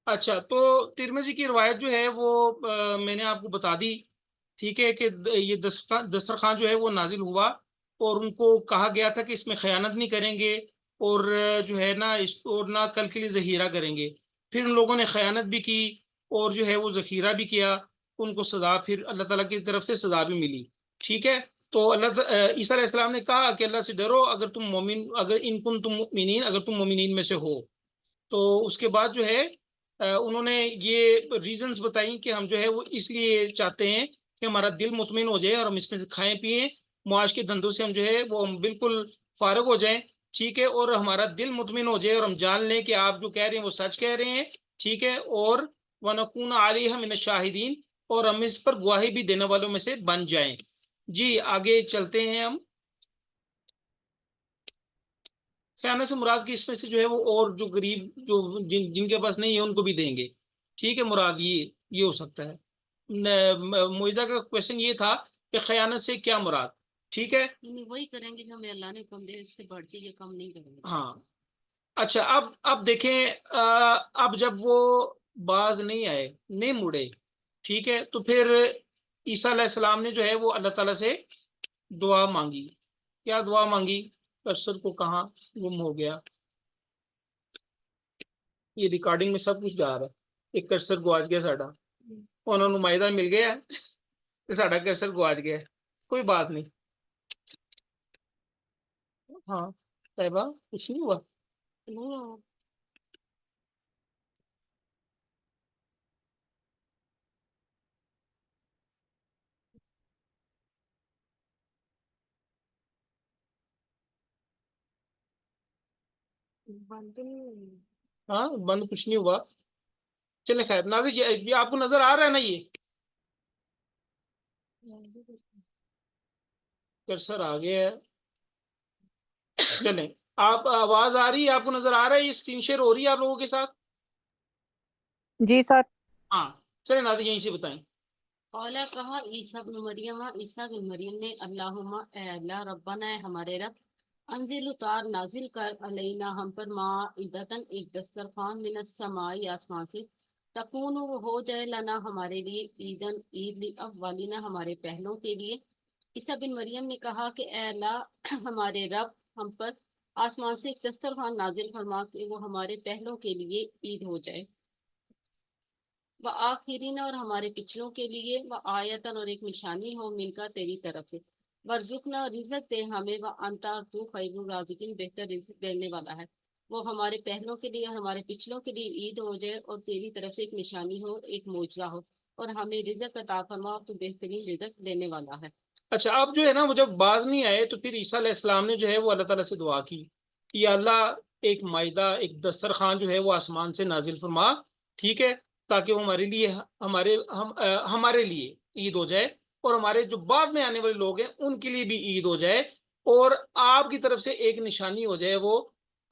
اچھا، تو ترمذی کی روایت جو ہے وہ میں نے آپ کو بتا دی، ٹھیک ہے، کہ یہ دسترخوان جو ہے وہ نازل ہوا اور ان کو کہا گیا تھا کہ اس میں خیانت نہیں کریں گے، اور جو ہے نا اس اور نہ کل کے لیے ذخیرہ کریں گے۔ پھر ان لوگوں نے خیانت بھی کی اور جو ہے وہ ذخیرہ بھی کیا، ان کو سزا پھر اللہ تعالیٰ کی طرف سے سزا بھی ملی، ٹھیک ہے۔ تو عیسیٰ علیہ السلام نے کہا کہ اللہ سے ڈرو، اگر تم مومن، اگر ان کن تم مؤمنین، اگر تم مومنین میں سے ہو۔ تو اس کے بعد جو ہے انہوں نے یہ ریزنز بتائیں کہ ہم جو ہے وہ اس لیے چاہتے ہیں کہ ہمارا دل مطمئن ہو جائے اور ہم اس میں سے کھائیں پیئیں، معاش کے دھندوں سے ہم جو ہے وہ ہم بالکل فارغ ہو جائیں، ٹھیک ہے، اور ہمارا دل مطمئن ہو جائے اور ہم جان لیں کہ آپ جو کہہ رہے ہیں وہ سچ کہہ رہے ہیں، ٹھیک ہے، اور وَنَكُونَ عَلَيْهَا مِنَ الشَّاهِدِينَ، اور ہم اس پر گواہی بھی دینے والوں میں سے بن جائیں۔ جی آگے چلتے ہیں ہم۔ خیانت سے مراد کی اس میں سے جو ہے وہ اور جو غریب جو جن کے پاس نہیں ہے ان کو بھی دیں گے، ٹھیک ہے، مراد یہ ہو سکتا ہے۔ معاہدہ کا کوشچن یہ تھا کہ خیانت سے کیا مراد، ٹھیک ہے، وہی کریں گے جو ہمیں اللہ نے حکم دے، اس سے بڑھ کے یہ کم نہیں کریں گے۔ ہاں۔ اچھا، اب دیکھیں، اب جب وہ باز نہیں آئے، نہیں مڑے، ٹھیک ہے، تو پھر عیسیٰ علیہ السلام نے جو ہے وہ اللہ تعالیٰ سے دعا مانگی۔ کیا دعا مانگی؟ کرسر کو کہاں گم ہو گیا؟ یہ ریکارڈنگ میں سب کچھ جا رہا ہے۔ ایک کرسر گواچ گیا ساڈا، انہوں نے نمائندہ مل گیا ساڈا کرسر گواچ گیا، کوئی بات نہیں۔ ہاں طیبہ، کچھ نہیں ہوا؟ ہاں بند کچھ نہیں ہوا، چلے خیر ناظر، یہ آپ کو نظر آ رہا ہے نا؟ یہ کرسر آ گیا ہے، چلیں، آپ آواز آ رہی ہے؟ آپ کو نظر آ رہا ہے یہ اسکرین شیئر ہو رہی ہے آپ لوگوں کے ساتھ؟ جی سر۔ ہاں چلیں ناظر یہیں سے بتائیں۔ اولا کہا عیسیٰ بن مریم، عیسیٰ بن مریم نے، اللہم اے اللہ، ربنا اے ہمارے رب، انزل اتار، نازل کر، علینا ہم پر، مائدتن ایک دسترخوان، من السماء آسمان سے، تکون وہ ہو جائے، لنا ہمارے لیے، عیدن عید، لاولینا ہمارے پہلوں کے لیے۔ عیسیٰ بن مریم نے کہا کہ اے اللہ ہمارے رب، ہم پر آسمان سے ایک دسترخوان نازل فرما کہ وہ ہمارے پہلوں کے لیے عید ہو جائے، وہ آخرین اور ہمارے پچھلوں کے لیے، وہ آیتن اور ایک نشانی ہو، من کا تیری طرف سے، ورزقنا اور رزق دے ہمیں، وہ انتا تو خیر الرازقین بہتر رزق دینے والا ہے، وہ ہمارے پہلوں کے لیے اور ہمارے پچھلوں کے لیے عید ہو جائے اور تیری طرف سے ایک نشانی ہو، ایک معجزہ ہو، اور ہمیں رزق عطا فرما، تو بہترین رزق دینے والا ہے۔ اچھا، اب جو ہے نا وہ جب باز نہیں آئے تو پھر عیسیٰ علیہ السلام نے جو ہے وہ اللہ تعالیٰ سے دعا کی کہ یا اللہ ایک مائدہ، ایک دسترخوان جو ہے وہ آسمان سے نازل فرما، ٹھیک ہے، تاکہ وہ ہمارے لیے، ہمارے لیے عید ہو جائے، اور ہمارے جو بعد میں آنے والے لوگ ہیں ان کے لیے بھی عید ہو جائے، اور آپ کی طرف سے ایک نشانی ہو جائے وہ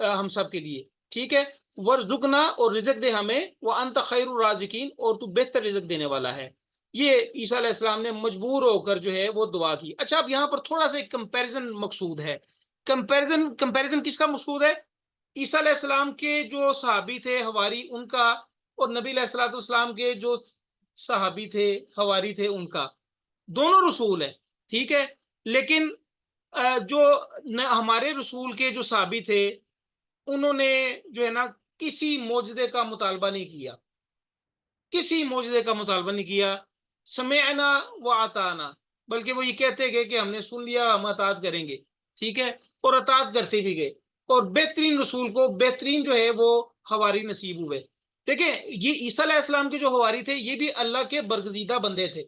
ہم سب کے لیے، ٹھیک ہے، ورزقنا اور رزق دے ہمیں، وہ انت خیر الرازقین اور تو بہتر رزق دینے والا ہے۔ یہ عیسیٰ علیہ السلام نے مجبور ہو کر جو ہے وہ دعا کی۔ اچھا، اب یہاں پر تھوڑا سا ایک کمپیریزن مقصود ہے۔ کمپیریزن کس کا مقصود ہے؟ عیسیٰ علیہ السلام کے جو صحابی تھے حواری ان کا، اور نبی علیہ الصلوۃ والسلام کے جو صحابی تھے حواری تھے ان کا، دونوں رسول ہیں، ٹھیک ہے، لیکن جو ہمارے رسول کے جو صحابی تھے انہوں نے جو ہے نا کسی معجزے کا مطالبہ نہیں کیا، کسی معجزے کا مطالبہ نہیں کیا، سمعنا و اطعنا، بلکہ وہ یہ کہتے گئے کہ ہم نے سن لیا، ہم اطاعت کریں گے، ٹھیک ہے، اور اطاعت کرتے بھی گئے، اور بہترین رسول کو بہترین جو ہے وہ حواری نصیب ہوئے۔ دیکھیں یہ عیسیٰ علیہ السلام کے جو حواری تھے یہ بھی اللہ کے برگزیدہ بندے تھے،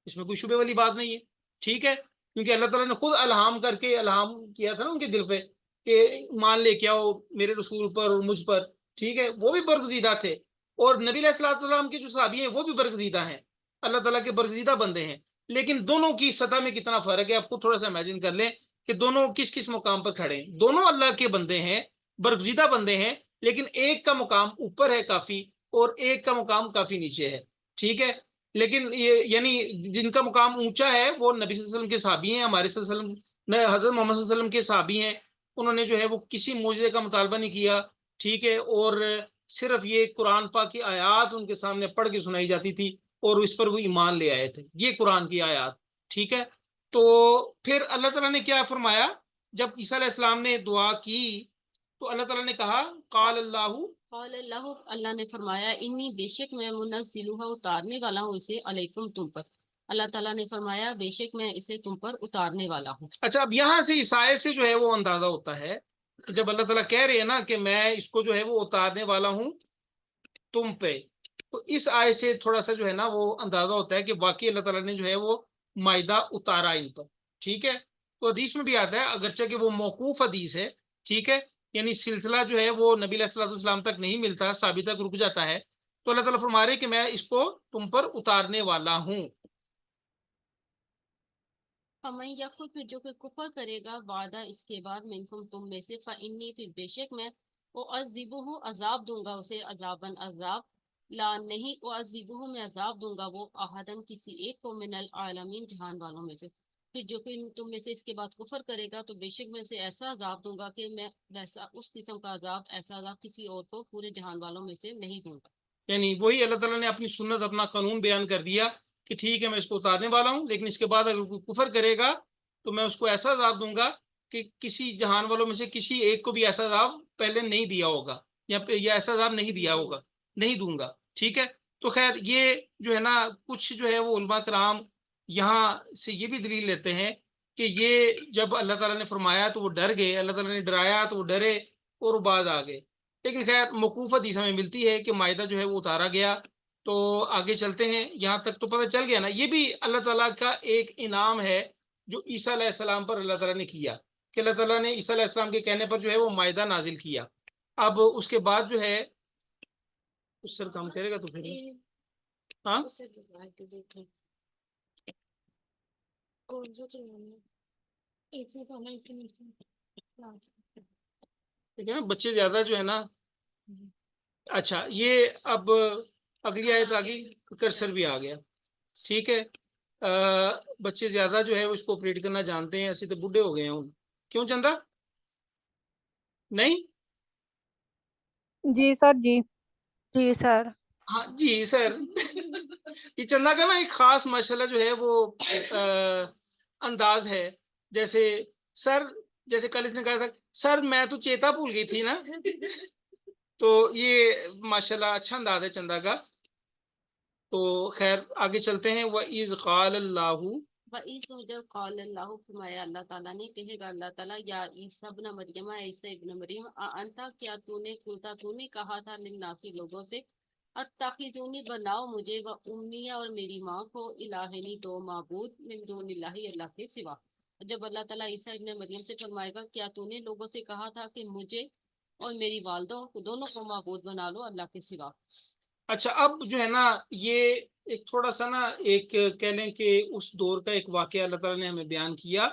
اس میں کوئی شبہ والی بات نہیں ہے، ٹھیک ہے، کیونکہ اللہ تعالیٰ نے خود الہام کر کے الہام کیا تھا نا ان کے دل پہ کہ مان لے کے آؤ میرے رسول پر اور مجھ پر، ٹھیک ہے، وہ بھی برگزیدہ تھے، اور نبی علیہ الصلوۃ والسلام کے جو صحابی ہیں وہ بھی برگزیدہ ہیں، اللہ تعالیٰ کے برگزیدہ بندے ہیں، لیکن دونوں کی سطح میں کتنا فرق ہے آپ کو تھوڑا سا امیجن کر لیں کہ دونوں کس کس مقام پر کھڑے ہیں۔ دونوں اللہ کے بندے ہیں، برگزیدہ بندے ہیں، لیکن ایک کا مقام اوپر ہے کافی اور ایک کا مقام کافی نیچے ہے، ٹھیک ہے، لیکن یہ یعنی جن کا مقام اونچا ہے وہ نبی صلی اللہ علیہ وسلم کے صحابی ہیں، ہمارے صلی اللہ علیہ وسلم حضرت محمد صلی اللہ علیہ وسلم کے صحابی ہیں، انہوں نے جو ہے وہ کسی معجزے کا مطالبہ نہیں کیا، ٹھیک ہے، اور صرف یہ قرآن پاک کی آیات ان کے سامنے پڑھ کے سنائی جاتی تھی اور اس پر وہ ایمان لے آئے تھے، یہ قرآن کی آیات، ٹھیک ہے۔ تو پھر اللہ تعالیٰ نے کیا فرمایا، جب عیسیٰ علیہ السلام نے دعا کی تو اللہ تعالیٰ نے کہا قال اللہ، قال اللہ، اللہ نے فرمایا انی بے شک میں منزلہ اتارنے والا ہوں اسے علیکم تم پر، اللہ تعالیٰ نے فرمایا بے شک میں اسے تم پر اتارنے والا ہوں۔ اچھا اب یہاں سے اس آیت سے جو ہے وہ اندازہ ہوتا ہے کہ جب اللہ تعالیٰ کہہ رہے ہیں نا کہ میں اس کو جو ہے وہ اتارنے والا ہوں تم پہ، تو اس آیت سے تھوڑا سا جو ہے نا وہ اندازہ ہوتا ہے کہ واقعی اللہ تعالیٰ نے جو ہے وہ مائدہ اتارا ان پر، ٹھیک ہے۔ تو حدیث میں بھی آتا ہے، اگرچہ کہ وہ موقوف حدیث ہے، ٹھیک ہے، یعنی سلسلہ جو ہے وہ نبی علیہ الصلوۃ والسلام تک نہیں ملتا، ثابت تک رک جاتا ہے، تو اللہ تعالیٰ فرما رہے کہ میں اس کو تم پر اتارنے والا ہوں۔ فمن یکفر، پھر جو کہ کفر کرے گا بعد اس کے بعد منکم تم میں سے، فانی، پھر بے شک میں اعذبہ عذاب دوں گا اسے، عذاباً عذاب، لا نہیں اعذبہ میں عذاب دوں گا وہ احدن کسی ایک کو، من العالمین جہان والوں میں سے، پھر جو کہ تم میں سے اس کے بعد کفر کرے گا تو بے شک میں اسے ایسا عذاب دوں گا کہ میں ویسا اس قسم کا عذاب، ایسا عذاب کسی اور کو پورے جہان والوں میں سے نہیں دوں گا۔ یعنی وہی اللہ تعالیٰ نے اپنی سنت، اپنا قانون بیان کر دیا کہ ٹھیک ہے میں اس کو اتارنے والا ہوں، لیکن اس کے بعد اگر کوئی کفر کرے گا تو میں اس کو ایسا عذاب دوں گا کہ کسی جہان والوں میں سے کسی ایک کو بھی ایسا عذاب پہلے نہیں دیا ہوگا، یا ایسا عذاب نہیں دیا ہوگا، نہیں دوں گا، ٹھیک ہے۔ تو خیر یہ جو ہے نا کچھ جو ہے وہ علماء کرام یہاں سے یہ بھی دلیل لیتے ہیں کہ یہ جب اللہ تعالیٰ نے فرمایا تو وہ ڈر گئے، اللہ تعالیٰ نے ڈرایا تو وہ ڈرے اور وہ باز آ گئے، لیکن خیر موقوف حدیث ہمیں ملتی ہے کہ مائدہ جو ہے وہ اتارا گیا۔ تو آگے چلتے ہیں، یہاں تک تو پتہ چل گیا نا، یہ بھی اللہ تعالیٰ کا ایک انعام ہے جو عیسیٰ علیہ السلام پر اللہ تعالیٰ نے کیا، کہ اللہ تعالیٰ نے عیسیٰ علیہ السلام کے کہنے پر جو ہے وہ مائدہ نازل کیا۔ اب اس کے بعد جو ہے اس سر کام کرے گا تو پھر ہاں ٹھیک ہے نا، بچے زیادہ جو ہے نا، اچھا یہ اب اگلی آیت آ گئی، کرسر بھی آ گیا، ٹھیک ہے۔ بچے زیادہ جو ہے وہ اس کو آپریٹ کرنا جانتے ہیں، ایسے تو بوڑھے ہو گئے ہیں، کیوں چندہ نہیں؟ جی سر، جی جی سر۔ ہاں جی سر یہ چندہ کا نا ایک خاص ماشاءاللہ جو ہے وہ انداز ہے، جیسے سر، جیسے کل اس نے کہا تھا سر میں تو چیتا بھول گئی تھی نا تو یہ ماشاءاللہ اچھا انداز ہے چندہ کا۔ تو خیر آگے چلتے ہیں، وَإِذْ قَالَ اللَّهُ، وَإِذْ جب قال اللہ، فرمایا اللہ تعالیٰ نے، کہے گا اللہ تعالیٰ، یا عیسیٰ ابن مریم، عیسیٰ ابن مریم، انتا کیا تو نے کہا تھا للناسی لوگوں سے، اتخذونی بناؤ مجھے و امی اور میری ماں کو الہینی دو معبود من دون اللہ اللہ کے سوا۔ جب اللہ تعالیٰ عیسیٰ ابن مریم سے فرمائے گا کیا تو نے لوگوں سے کہا تھا کہ مجھے اور میری والدہ کو دونوں کو معبود بنا لو اللہ کے سوا۔ اچھا اب جو ہے نا یہ ایک تھوڑا سا نا ایک کہہ لیں کہ اس دور کا ایک واقعہ اللہ تعالیٰ نے ہمیں بیان کیا،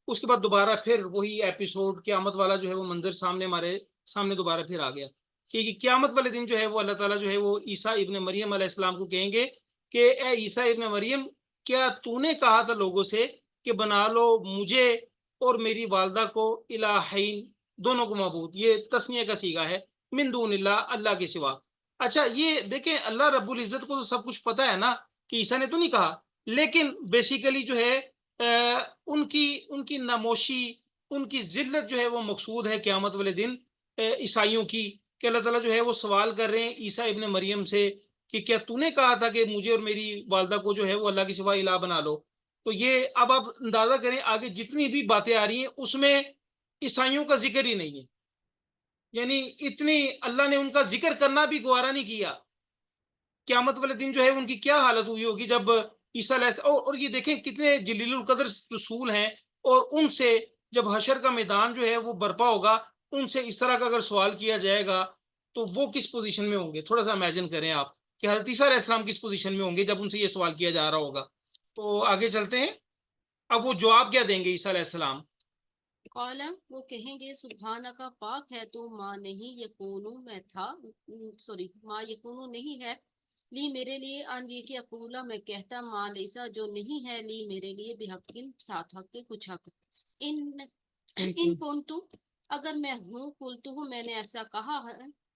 اس کے بعد دوبارہ پھر وہی ایپیسوڈ قیامت والا جو ہے وہ منظر سامنے ہمارے سامنے دوبارہ پھر آ گیا، کہ قیامت والے دن جو ہے وہ اللہ تعالیٰ جو ہے وہ عیسیٰ ابن مریم علیہ السلام کو کہیں گے کہ اے عیسیٰ ابن مریم، کیا تو نے کہا تھا لوگوں سے کہ بنا لو مجھے اور میری والدہ کو الہین، دونوں کو معبود، یہ تسنیہ کا صیغہ ہے، من دون اللہ، اللہ کے سوا۔ اچھا یہ دیکھیں اللہ رب العزت کو تو سب کچھ پتہ ہے نا کہ عیسیٰ نے تو نہیں کہا، لیکن بیسیکلی جو ہے ان کی ناموشی، ان کی ذلت جو ہے وہ مقصود ہے قیامت والے دن عیسائیوں کی، کہ اللہ تعالیٰ جو ہے وہ سوال کر رہے ہیں عیسیٰ ابن مریم سے کہ کیا تو نے کہا تھا کہ مجھے اور میری والدہ کو جو ہے وہ اللہ کے سوا الہ بنا لو۔ تو یہ اب آپ اندازہ کریں آگے جتنی بھی باتیں آ رہی ہیں اس میں عیسائیوں کا ذکر ہی نہیں ہے، یعنی اتنی اللہ نے ان کا ذکر کرنا بھی گوارا نہیں کیا۔ قیامت والے دن جو ہے ان کی کیا حالت ہوئی ہوگی جب عیسیٰ علیہ السلام، اور یہ دیکھیں کتنے جلیل القدر رسول ہیں، اور ان سے جب حشر کا میدان جو ہے وہ برپا ہوگا، ان سے اس طرح کا اگر سوال کیا جائے گا تو وہ کس پوزیشن میں ہوں گے، تھوڑا سا امیجن کریں آپ کہ حضرت عیسیٰ علیہ السلام کس پوزیشن میں ہوں گے جب ان سے یہ سوال کیا جا رہا ہوگا۔ تو آگے چلتے ہیں، اب وہ جواب کیا دیں گے عیسیٰ علیہ السلام؟ قال، وہ کہیں گے سبحانہ کا پاک ہے تو، ماں نہیں یکونو میں تھا، ماں یکونو نہیں ہے، لی میرے لیے، ان یہ کہ اقولا میں کہتا، ماں لیسا جو نہیں ہے، لی میرے لیے، بحق ساتھ حق کے کچھ حق، ان کنتو اگر میں ہوں، قلتو میں نے ایسا کہا ہے،